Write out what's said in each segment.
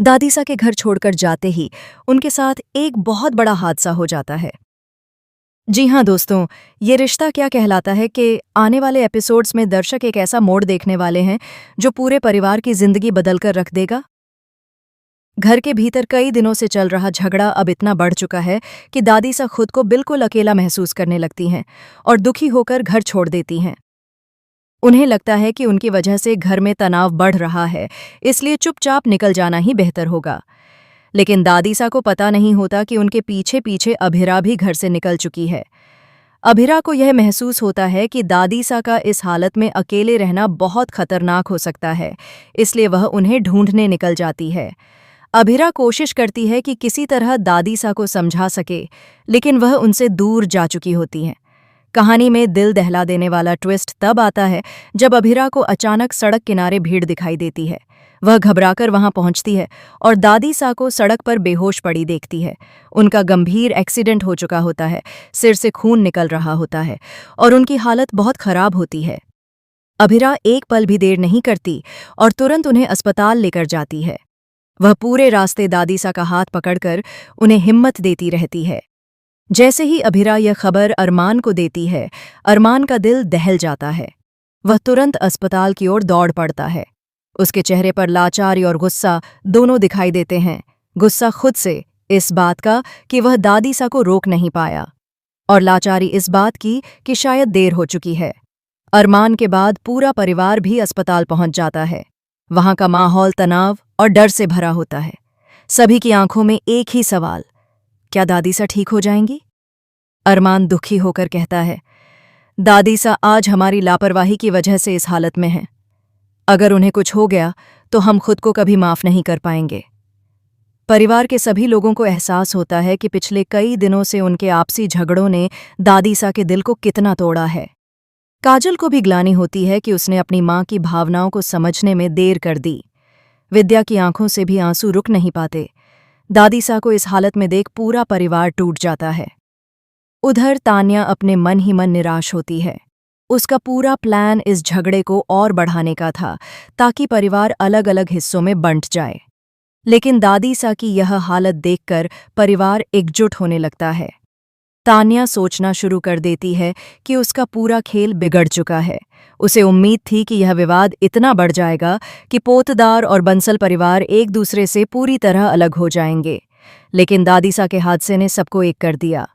दादीसा के घर छोड़कर जाते ही उनके साथ एक बहुत बड़ा हादसा हो जाता है। जी हाँ दोस्तों, ये रिश्ता क्या कहलाता है कि आने वाले एपिसोड्स में दर्शक एक ऐसा मोड़ देखने वाले हैं जो पूरे परिवार की जिंदगी बदलकर रख देगा। घर के भीतर कई दिनों से चल रहा झगड़ा अब इतना बढ़ चुका है कि दादीसा खुद को बिल्कुल अकेला महसूस करने लगती हैं और दुखी होकर घर छोड़ देती हैं। उन्हें लगता है कि उनकी वजह से घर में तनाव बढ़ रहा है, इसलिए चुपचाप निकल जाना ही बेहतर होगा। लेकिन दादीसा को पता नहीं होता कि उनके पीछे पीछे अभिरा भी घर से निकल चुकी है। अभिरा को यह महसूस होता है कि दादीसा का इस हालत में अकेले रहना बहुत खतरनाक हो सकता है, इसलिए वह उन्हें ढूंढने निकल जाती है। अभिरा कोशिश करती है कि किसी तरह दादीसा को समझा सके, लेकिन वह उनसे दूर जा चुकी होती हैं। कहानी में दिल दहला देने वाला ट्विस्ट तब आता है जब अभिरा को अचानक सड़क किनारे भीड़ दिखाई देती है। वह घबराकर वहां पहुंचती है और दादीसा को सड़क पर बेहोश पड़ी देखती है। उनका गंभीर एक्सीडेंट हो चुका होता है, सिर से खून निकल रहा होता है और उनकी हालत बहुत खराब होती है। अभिरा एक पल भी देर नहीं करती और तुरंत उन्हें अस्पताल लेकर जाती है। वह पूरे रास्ते दादीसा का हाथ पकड़कर उन्हें हिम्मत देती रहती है। जैसे ही अभिरा यह खबर अरमान को देती है, अरमान का दिल दहल जाता है। वह तुरंत अस्पताल की ओर दौड़ पड़ता है। उसके चेहरे पर लाचारी और गुस्सा दोनों दिखाई देते हैं। गुस्सा खुद से, इस बात का कि वह दादीसा को रोक नहीं पाया, और लाचारी इस बात की कि शायद देर हो चुकी है। अरमान के बाद पूरा परिवार भी अस्पताल पहुंच जाता है। वहां का माहौल तनाव और डर से भरा होता है। सभी की आंखों में एक ही सवाल, क्या दादीसा ठीक हो जाएंगी? अरमान दुखी होकर कहता है, दादीसा आज हमारी लापरवाही की वजह से इस हालत में हैं। अगर उन्हें कुछ हो गया तो हम खुद को कभी माफ नहीं कर पाएंगे। परिवार के सभी लोगों को एहसास होता है कि पिछले कई दिनों से उनके आपसी झगड़ों ने दादीसा के दिल को कितना तोड़ा है। काजल को भी ग्लानि होती है कि उसने अपनी मां की भावनाओं को समझने में देर कर दी। विद्या की आंखों से भी आंसू रुक नहीं पाते। दादीसा को इस हालत में देख पूरा परिवार टूट जाता है। उधर तान्या अपने मन ही मन निराश होती है। उसका पूरा प्लान इस झगड़े को और बढ़ाने का था ताकि परिवार अलग अलग हिस्सों में बंट जाए। लेकिन दादीसा की यह हालत देखकर परिवार एकजुट होने लगता है। तान्या सोचना शुरू कर देती है कि उसका पूरा खेल बिगड़ चुका है। उसे उम्मीद थी कि यह विवाद इतना बढ़ जाएगा कि पोतदार और बंसल परिवार एक दूसरे से पूरी तरह अलग हो जाएंगे। लेकिन दादीसा के हादसे ने सबको एक कर दिया।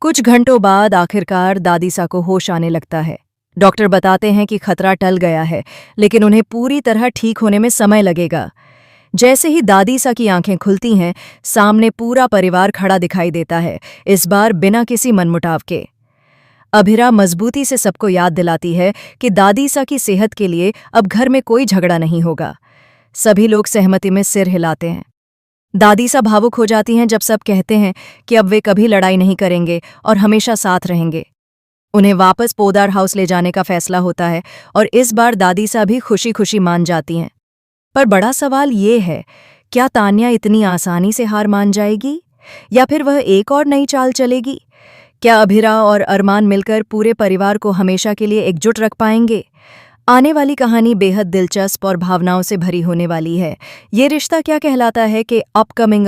कुछ घंटों बाद आखिरकार दादीसा को होश आने लगता है। डॉक्टर बताते हैं कि खतरा टल गया है, लेकिन उन्हें पूरी तरह ठीक होने में समय लगेगा। जैसे ही दादीसा की आंखें खुलती हैं, सामने पूरा परिवार खड़ा दिखाई देता है, इस बार बिना किसी मनमुटाव के। अभिरा मजबूती से सबको याद दिलाती है कि दादीसा की सेहत के लिए अब घर में कोई झगड़ा नहीं होगा। सभी लोग सहमति में सिर हिलाते हैं। दादीसा भावुक हो जाती हैं जब सब कहते हैं कि अब वे कभी लड़ाई नहीं करेंगे और हमेशा साथ रहेंगे। उन्हें वापस पोदार हाउस ले जाने का फैसला होता है और इस बार दादीसा भी खुशी खुशी मान जाती हैं। पर बड़ा सवाल ये है, क्या तान्या इतनी आसानी से हार मान जाएगी या फिर वह एक और नई चाल चलेगी? क्या अभिरा और अरमान मिलकर पूरे परिवार को हमेशा के लिए एकजुट रख पाएंगे? आने वाली कहानी बेहद दिलचस्प और भावनाओं से भरी होने वाली है। ये रिश्ता क्या कहलाता है कि अपकमिंग